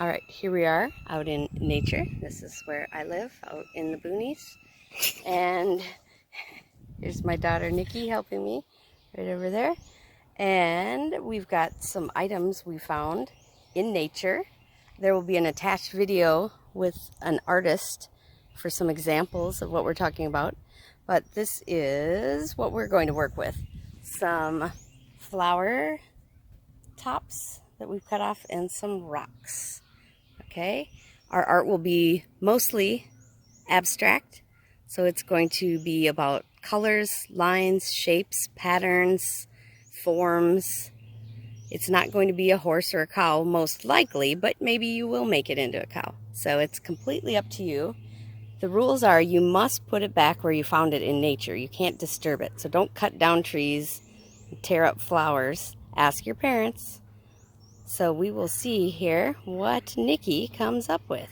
All right, here we are out in nature. This is where I live, out in the boonies. And here's my daughter Nikki helping me right over there. And we've got some items we found in nature. There will be an attached video with an artist for some examples of what we're talking about. But this is what we're going to work with. Some flower tops that we've cut off and some rocks. Okay, our art will be mostly abstract, so it's going to be about colors, lines, shapes, patterns, forms. It's not going to be a horse or a cow, most likely, but maybe you will make it into a cow. So it's completely up to you. The rules are you must put it back where you found it in nature. You can't disturb it. So don't cut down trees, tear up flowers. Ask your parents. So we will see here what Nikki comes up with.